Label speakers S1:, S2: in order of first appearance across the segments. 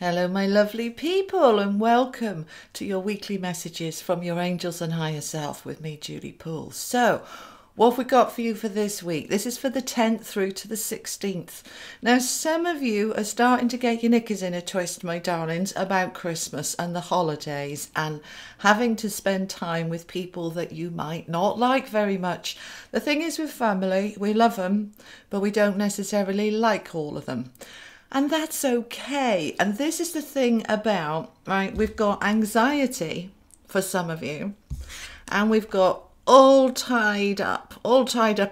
S1: Hello, my lovely people, and welcome to your weekly messages from your angels and higher self with me, Julie Poole. So, what have we got for you for this week? This is for the 10th through to the 16th. Now, some of you are starting to get your knickers in a twist, my darlings, about Christmas and the holidays and having to spend time with people that you might not like very much. The thing is with family, we love them, but we don't necessarily like all of them. And that's okay. And this is the thing about, right, we've got anxiety for some of you, and we've got all tied up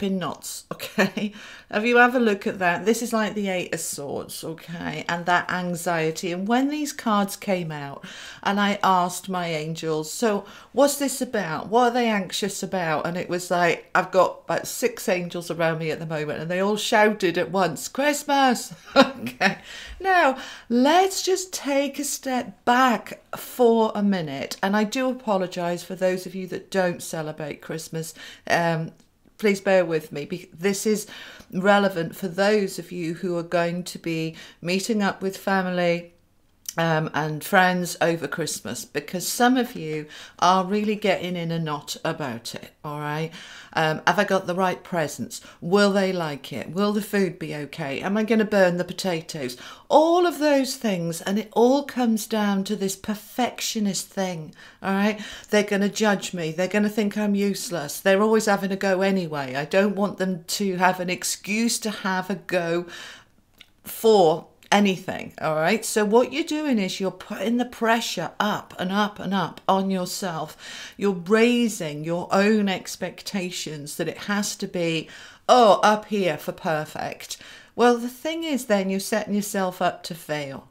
S1: in knots, okay? Have you have a look at that? This is like the Eight of Swords, okay? And that anxiety. And when these cards came out and I asked my angels, so what's this about? What are they anxious about? And it was like, I've got about 6 angels around me at the moment and they all shouted at once, Christmas! Okay. Now, let's just take a step back for a minute. And I do apologise for those of you that don't celebrate Christmas. Please bear with me, because this is relevant for those of you who are going to be meeting up with family and friends over Christmas, because some of you are really getting in a knot about it, all right? Have I got the right presents? Will they like it? Will the food be okay? Am I going to burn the potatoes? All of those things, and it all comes down to this perfectionist thing, all right? They're going to judge me. They're going to think I'm useless. They're always having a go anyway. I don't want them to have an excuse to have a go for anything, all right? So what you're doing is you're putting the pressure up and up and up on yourself. You're raising your own expectations that it has to be, oh, up here for perfect. Well, the thing is then you're setting yourself up to fail,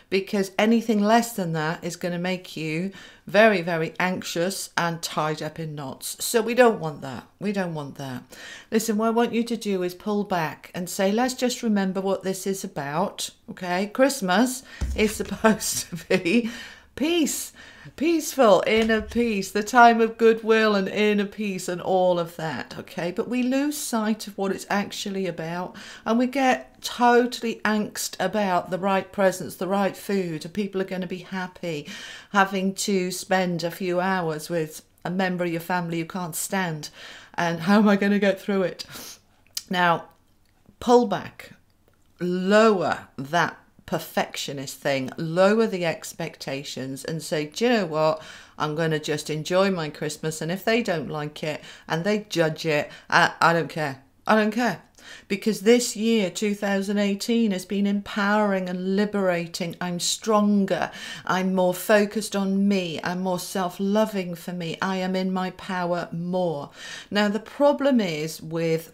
S1: because anything less than that is going to make you very, very anxious and tied up in knots. So we don't want that. We don't want that. Listen, what I want you to do is pull back and say, let's just remember what this is about, okay? Christmas is supposed to be peace, peaceful, inner peace, the time of goodwill and inner peace and all of that, okay? But we lose sight of what it's actually about, and we get totally angst about the right presents, the right food, and people are going to be happy having to spend a few hours with a member of your family you can't stand, and how am I going to get through it? Now, pull back, lower that perfectionist thing, lower the expectations and say, do you know what, I'm going to just enjoy my Christmas, and if they don't like it and they judge it, I don't care. I don't care. Because this year, 2018, has been empowering and liberating. I'm stronger. I'm more focused on me. I'm more self-loving for me. I am in my power more. Now, the problem is with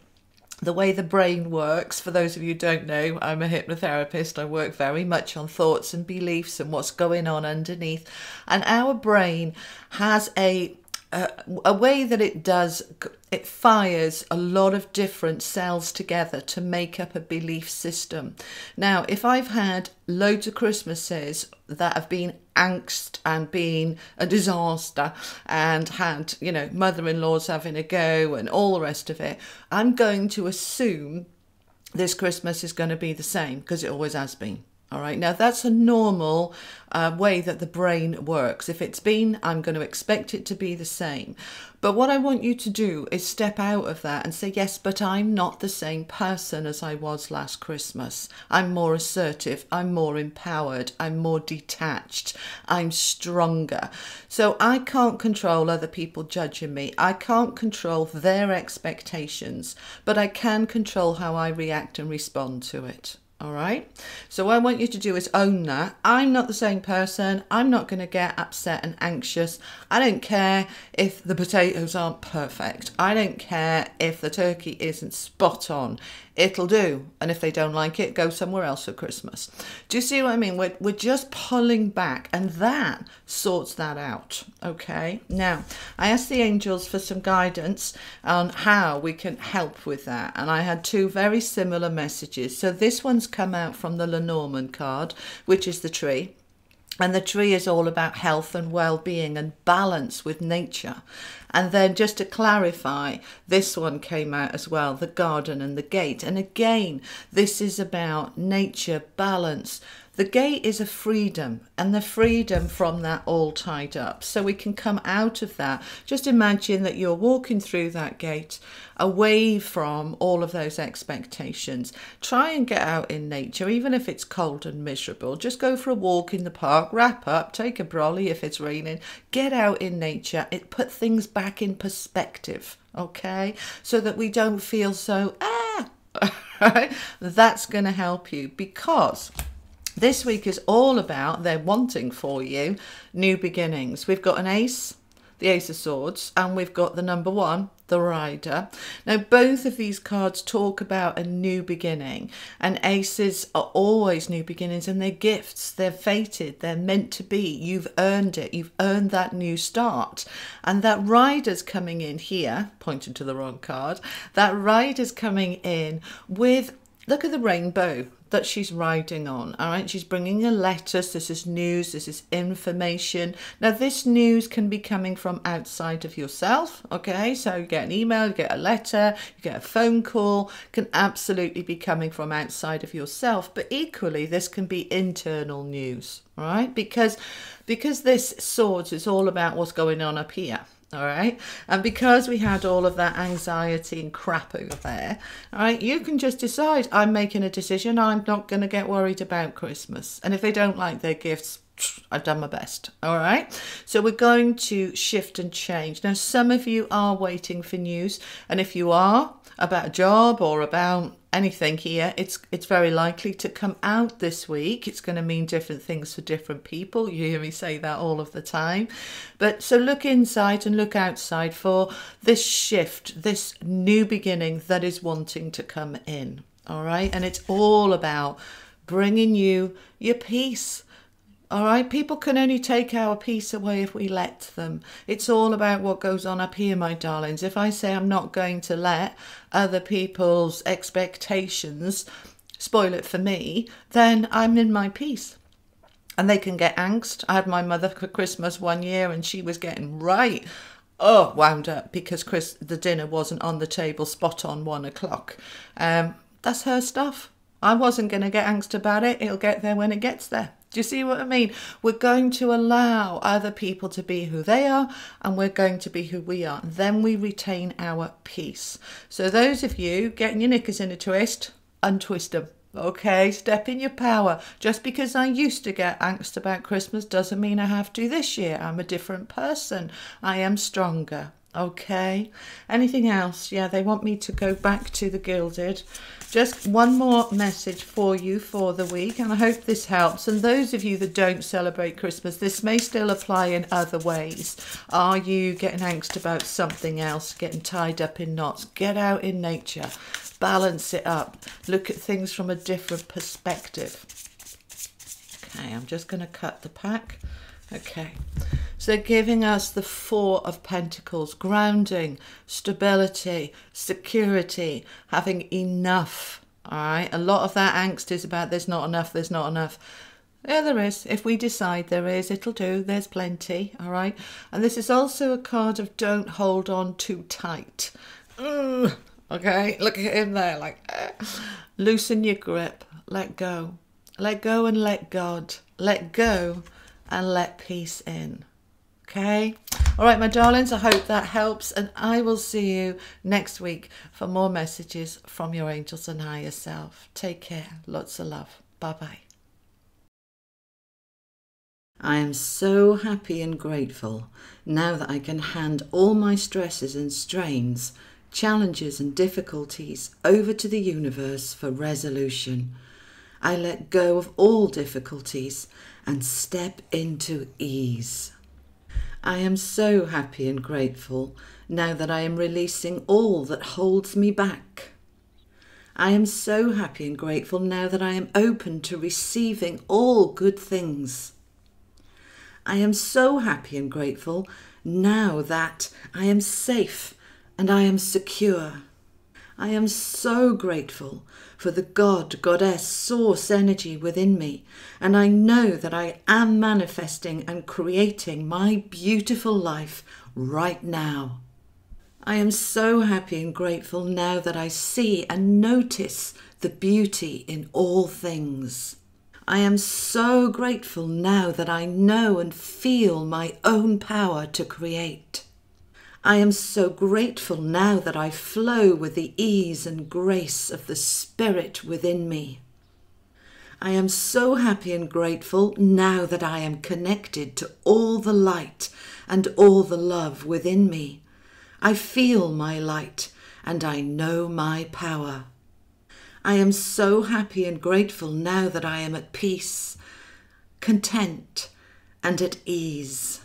S1: the way the brain works. For those of you who don't know, I'm a hypnotherapist. I work very much on thoughts and beliefs and what's going on underneath. And our brain has a way that it fires a lot of different cells together to make up a belief system. Now, if I've had loads of Christmases that have been angst and been a disaster and had, you know, mother-in-laws having a go and all the rest of it, I'm going to assume this Christmas is going to be the same, because it always has been. All right, now that's a normal way that the brain works. If it's been, I'm going to expect it to be the same. But what I want you to do is step out of that and say, yes, but I'm not the same person as I was last Christmas. I'm more assertive. I'm more empowered. I'm more detached. I'm stronger. So I can't control other people judging me. I can't control their expectations, but I can control how I react and respond to it. All right. So what I want you to do is own that. I'm not the same person. I'm not going to get upset and anxious. I don't care if the potatoes aren't perfect. I don't care if the turkey isn't spot on. It'll do. And if they don't like it, go somewhere else for Christmas. Do you see what I mean? We're just pulling back, and that sorts that out. Okay. Now, I asked the angels for some guidance on how we can help with that. And I had 2 very similar messages. So this one's come out from the LENORMAND card, which is the tree. And the tree is all about health and well-being and balance with nature. And then just to clarify, this one came out as well, the garden and the gate. And again, this is about nature, balance, The gate is a freedom, and the freedom from that all tied up. So we can come out of that. Just imagine that you're walking through that gate away from all of those expectations. Try and get out in nature, even if it's cold and miserable. Just go for a walk in the park, wrap up, take a brolly if it's raining. Get out in nature. It put things back in perspective, okay? So that we don't feel so, right? That's going to help you, because this week is all about, they're wanting for you, new beginnings. We've got an ace, the Ace of Swords, and we've got the number 1, the Rider. Now, both of these cards talk about a new beginning, and aces are always new beginnings, and they're gifts. They're fated. They're meant to be. You've earned it. You've earned that new start. And that Rider's coming in here, pointing to the wrong card, that Rider's coming in with, look at the rainbow that she's riding on. All right, she's bringing a letter. This is news, this is information. Now, this news can be coming from outside of yourself, okay? So you get an email, you get a letter, you get a phone call, can absolutely be coming from outside of yourself. But equally, this can be internal news, right? Because this Swords is all about what's going on up here. All right, and because we had all of that anxiety and crap over there, all right, you can just decide, I'm making a decision, I'm not going to get worried about Christmas. And if they don't like their gifts, I've done my best. All right, so we're going to shift and change. Now, some of you are waiting for news, and if you are, about a job or about anything here, it's very likely to come out this week. It's going to mean different things for different people. You hear me say that all of the time. But so look inside and look outside for this shift, this new beginning that is wanting to come in. All right, and it's all about bringing you your peace. All right, people can only take our peace away if we let them. It's all about what goes on up here, my darlings. If I say I'm not going to let other people's expectations spoil it for me, then I'm in my peace. And they can get angst. I had my mother for Christmas one year, and she was getting wound up because the dinner wasn't on the table spot on 1 o'clock. That's her stuff. I wasn't going to get angst about it. It'll get there when it gets there. Do you see what I mean? We're going to allow other people to be who they are, and we're going to be who we are. Then we retain our peace. So those of you getting your knickers in a twist, untwist them. Okay, step in your power. Just because I used to get angst about Christmas doesn't mean I have to this year. I'm a different person. I am stronger. Okay, anything else? Yeah, they want me to go back to the Gilded. Just one more message for you for the week, and I hope this helps. And those of you that don't celebrate Christmas, this may still apply in other ways. Are you getting angst about something else, getting tied up in knots? Get out in nature, balance it up, look at things from a different perspective. Okay, I'm just going to cut the pack. Okay, so they're giving us the 4 of Pentacles, grounding, stability, security, having enough. All right, a lot of that angst is about there's not enough, there's not enough. Yeah, there is. If we decide there is, it'll do. There's plenty. All right, and this is also a card of don't hold on too tight. Okay, look at him there, like loosen your grip, let go and let God, let go and let peace in. Okay, all right, my darlings, I hope that helps, and I will see you next week for more messages from your angels and higher self. Take care, lots of love. Bye bye. I am so happy and grateful now that I can hand all my stresses and strains, challenges and difficulties over to the universe for resolution. I let go of all difficulties and step into ease. I am so happy and grateful now that I am releasing all that holds me back. I am so happy and grateful now that I am open to receiving all good things. I am so happy and grateful now that I am safe and I am secure. I am so grateful for the God, Goddess, Source energy within me, and I know that I am manifesting and creating my beautiful life right now. I am so happy and grateful now that I see and notice the beauty in all things. I am so grateful now that I know and feel my own power to create. I am so grateful now that I flow with the ease and grace of the Spirit within me. I am so happy and grateful now that I am connected to all the light and all the love within me. I feel my light and I know my power. I am so happy and grateful now that I am at peace, content, and at ease.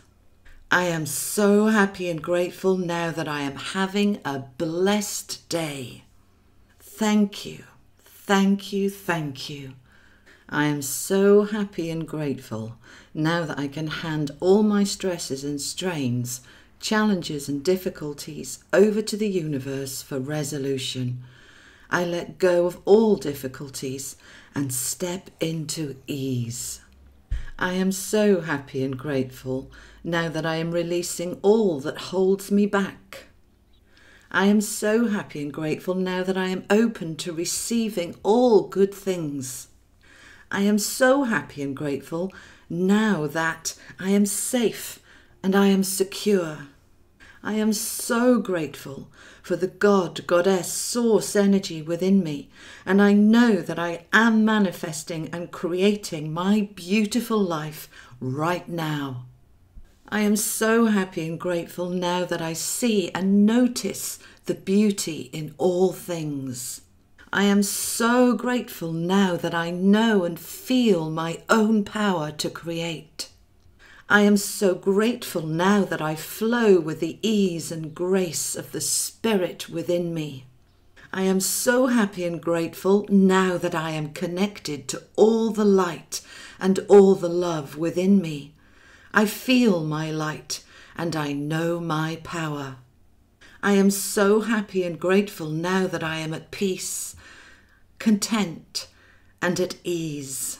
S1: I am so happy and grateful now that I am having a blessed day. Thank you, thank you, thank you. I am so happy and grateful now that I can hand all my stresses and strains, challenges and difficulties over to the universe for resolution. I let go of all difficulties and step into ease. I am so happy and grateful now that I am releasing all that holds me back. I am so happy and grateful now that I am open to receiving all good things. I am so happy and grateful now that I am safe and I am secure. I am so grateful for the God, Goddess, Source energy within me, and I know that I am manifesting and creating my beautiful life right now. I am so happy and grateful now that I see and notice the beauty in all things. I am so grateful now that I know and feel my own power to create. I am so grateful now that I flow with the ease and grace of the Spirit within me. I am so happy and grateful now that I am connected to all the light and all the love within me. I feel my light and I know my power. I am so happy and grateful now that I am at peace, content, and at ease.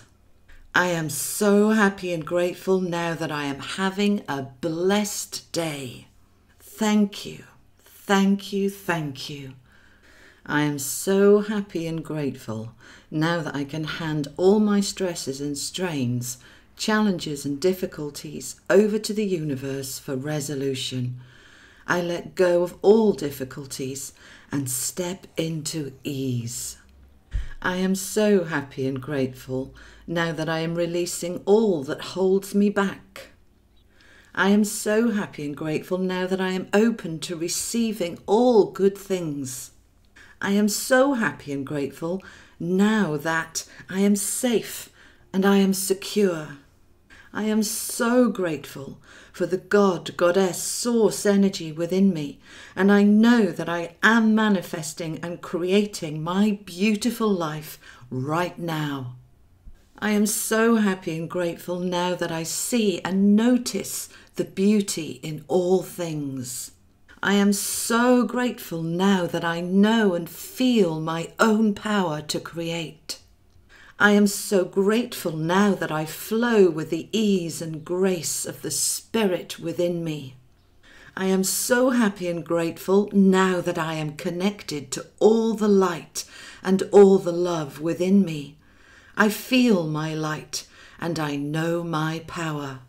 S1: I am so happy and grateful now that I am having a blessed day. Thank you, thank you, thank you. I am so happy and grateful now that I can hand all my stresses and strains, challenges and difficulties over to the universe for resolution. I let go of all difficulties and step into ease. I am so happy and grateful now that I am releasing all that holds me back. I am so happy and grateful now that I am open to receiving all good things. I am so happy and grateful now that I am safe and I am secure. I am so grateful for the God, Goddess, Source energy within me, and I know that I am manifesting and creating my beautiful life right now. I am so happy and grateful now that I see and notice the beauty in all things. I am so grateful now that I know and feel my own power to create. I am so grateful now that I flow with the ease and grace of the Spirit within me. I am so happy and grateful now that I am connected to all the light and all the love within me. I feel my light and I know my power.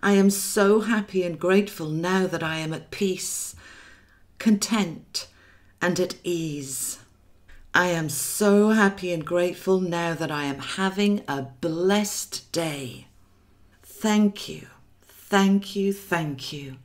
S1: I am so happy and grateful now that I am at peace, content, and at ease. I am so happy and grateful now that I am having a blessed day. Thank you, thank you, thank you.